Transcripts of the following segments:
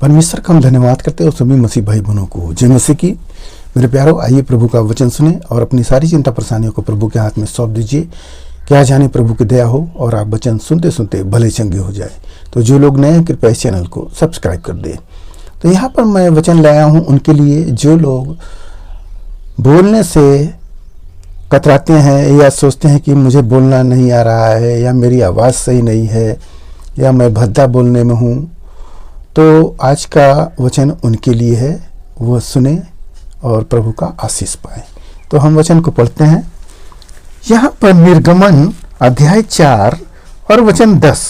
परमेश्वर का हम धन्यवाद करते हैं और सभी मसीह भाई बहनों को जय मसीह की। मेरे प्यारों, आइए प्रभु का वचन सुने और अपनी सारी चिंता परेशानियों को प्रभु के हाथ में सौंप दीजिए। क्या जाने प्रभु की दया हो और आप वचन सुनते सुनते भले चंगे हो जाए। तो जो लोग नए हैं कृपया इस चैनल को सब्सक्राइब कर दें। तो यहाँ पर मैं वचन लाया हूँ उनके लिए जो लोग बोलने से कतराते हैं या सोचते हैं कि मुझे बोलना नहीं आ रहा है या मेरी आवाज़ सही नहीं है या मैं भद्दा बोलने में हूँ। तो आज का वचन उनके लिए है, वो सुने और प्रभु का आशीष पाए। तो हम वचन को पढ़ते हैं। यहाँ पर निर्गमन अध्याय 4 और वचन 10।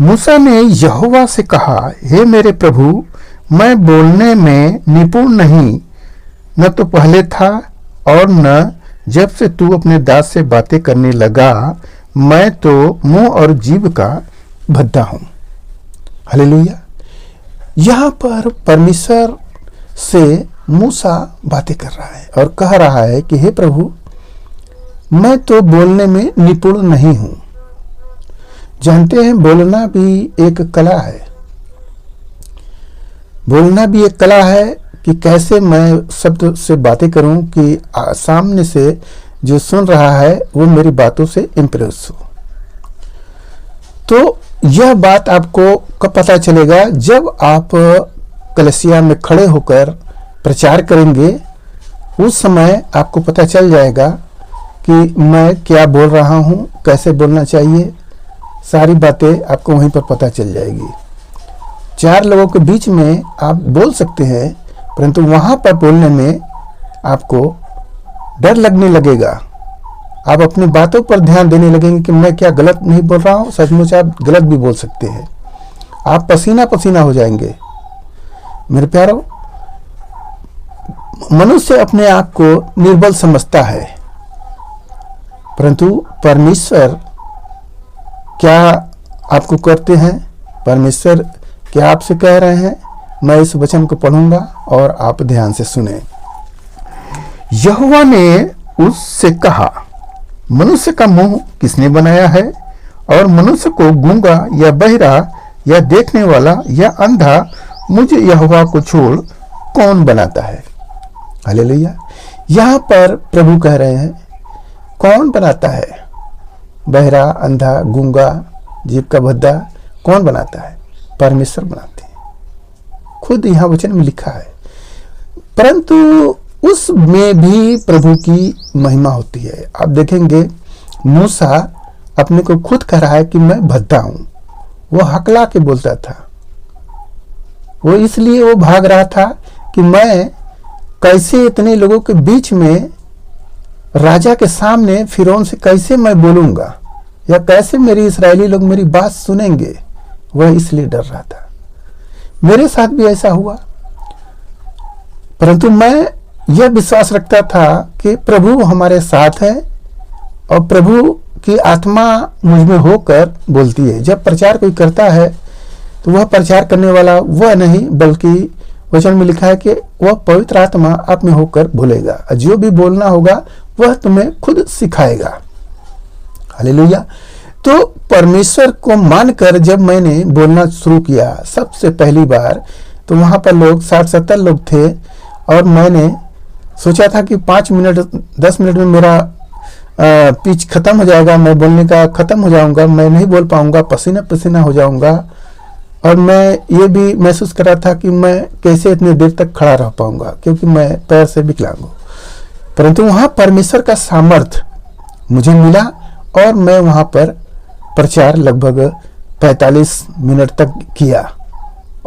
मूसा ने यहोवा से कहा, हे मेरे प्रभु, मैं बोलने में निपुण नहीं, न तो पहले था और न जब से तू अपने दास से बातें करने लगा। मैं तो मुंह और जीभ का भद्दा हूँ। हालेलुया। यहाँ पर परमेश्वर से मूसा बातें कर रहा है और कह रहा है कि हे प्रभु, मैं तो बोलने में निपुण नहीं हूँ। जानते हैं बोलना भी एक कला है। बोलना भी एक कला है कि कैसे मैं शब्द से बातें करूं कि सामने से जो सुन रहा है वो मेरी बातों से इम्प्रेस हो। तो यह बात आपको कब पता चलेगा? जब आप कलीसिया में खड़े होकर प्रचार करेंगे, उस समय आपको पता चल जाएगा कि मैं क्या बोल रहा हूँ, कैसे बोलना चाहिए। सारी बातें आपको वहीं पर पता चल जाएगी। 4 लोगों के बीच में आप बोल सकते हैं, परंतु वहाँ पर बोलने में आपको डर लगने लगेगा। आप अपनी बातों पर ध्यान देने लगेंगे कि मैं क्या गलत नहीं बोल रहा हूँ। सचमुच आप गलत भी बोल सकते हैं। आप पसीना पसीना हो जाएंगे। मेरे प्यारों, मनुष्य अपने आप को निर्बल समझता है, परंतु परमेश्वर क्या आपको करते हैं? परमेश्वर क्या आपसे कह रहे हैं? मैं इस वचन को पढ़ूंगा और आप ध्यान से सुने। यहोवा ने उससे कहा, मनुष्य का मुंह किसने बनाया है? और मनुष्य को गूंगा या बहरा या देखने वाला या अंधा मुझे यहोवा को छोड़ कौन बनाता है? हालेलुया। यहाँ पर प्रभु कह रहे हैं, कौन बनाता है? बहरा, अंधा, गूंगा, जीभ का भद्दा कौन बनाता है? परमेश्वर बनाते हैं। खुद यहाँ वचन में लिखा है। परंतु उसमें भी प्रभु की महिमा होती है। आप देखेंगे मूसा अपने को खुद कह रहा है कि मैं भद्दा हूँ। वो हकला के बोलता था। वो इसलिए वो भाग रहा था कि मैं कैसे इतने लोगों के बीच में राजा के सामने फिरौन से कैसे मैं बोलूँगा या कैसे मेरे इस्राएली लोग मेरी बात सुनेंगे। वह इसलिए डर रहा था। मेरे साथ भी ऐसा हुआ, परंतु मैं यह विश्वास रखता था कि प्रभु हमारे साथ है और प्रभु की आत्मा मुझ में होकर बोलती है। जब प्रचार कोई करता है तो वह प्रचार करने वाला वह नहीं, बल्कि वचन में लिखा है कि वह पवित्र आत्मा आप में होकर बोलेगा। जो भी बोलना होगा वह तुम्हें खुद सिखाएगा। हालेलुया। तो परमेश्वर को मानकर जब मैंने बोलना शुरू किया सबसे पहली बार, तो वहाँ पर लोग 60-70 लोग थे और मैंने सोचा था कि 5 मिनट 10 मिनट में मेरा पिच खत्म हो जाएगा, मैं बोलने का खत्म हो जाऊंगा, मैं नहीं बोल पाऊंगा, पसीना पसीना हो जाऊंगा। और मैं ये भी महसूस कर रहा था कि मैं कैसे इतनी देर तक खड़ा रह पाऊंगा, क्योंकि मैं पैर से विकलांग हूँ। परंतु वहाँ परमेश्वर का सामर्थ मुझे मिला और मैं वहाँ पर प्रचार लगभग 45 मिनट तक किया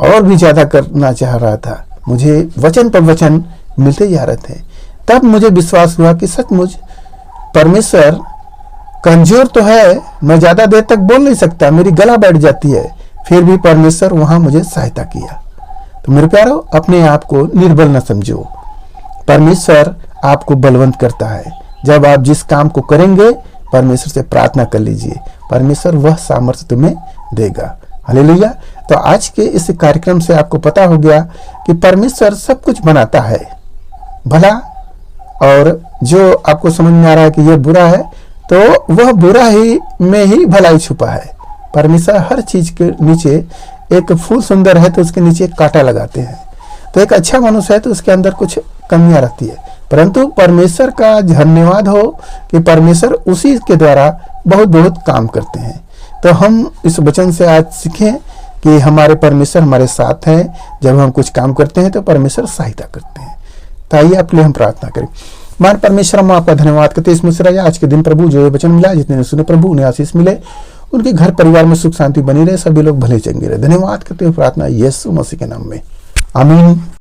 और भी ज़्यादा करना चाह रहा था। मुझे वचन पर वचन मिलते जा रहे थे। तब मुझे विश्वास हुआ कि सचमुच परमेश्वर कमजोर तो है, मैं ज़्यादा देर तक बोल नहीं सकता, मेरी गला बैठ जाती है, फिर भी परमेश्वर वहाँ मुझे सहायता किया। तो मेरे प्यारों, अपने आप को निर्बल न समझो। परमेश्वर आपको बलवंत करता है। जब आप जिस काम को करेंगे परमेश्वर से प्रार्थना कर लीजिए, परमेश्वर वह सामर्थ्य तुम्हें देगा। हालेलुया। तो आज के इस कार्यक्रम से आपको पता हो गया कि परमेश्वर सब कुछ बनाता है भला, और जो आपको समझ में आ रहा है कि यह बुरा है, तो वह बुरा ही में ही भलाई छुपा है। परमेश्वर हर चीज के नीचे एक फूल सुंदर है तो उसके नीचे एक कांटा लगाते हैं। तो एक अच्छा मनुष्य है तो उसके अंदर कुछ कमियां रहती है, परंतु परमेश्वर का धन्यवाद हो कि परमेश्वर उसी के द्वारा बहुत बहुत काम करते हैं। तो हम इस वचन से आज सीखें कि हमारे परमेश्वर हमारे साथ हैं। जब हम कुछ काम करते हैं तो परमेश्वर सहायता करते हैं। तो आइए आपके लिए हम प्रार्थना करें। मान परमेश्वर, हम आपका धन्यवाद करते हैं इस मुसरा आज के दिन प्रभु जो ये वचन मिला, जितने सुने प्रभु उन्हें आशीष मिले, उनके घर परिवार में सुख शांति बनी रहे, सभी लोग भले चंगे रहे। धन्यवाद करते हुए प्रार्थना यीशु मसीह के नाम में, आमीन।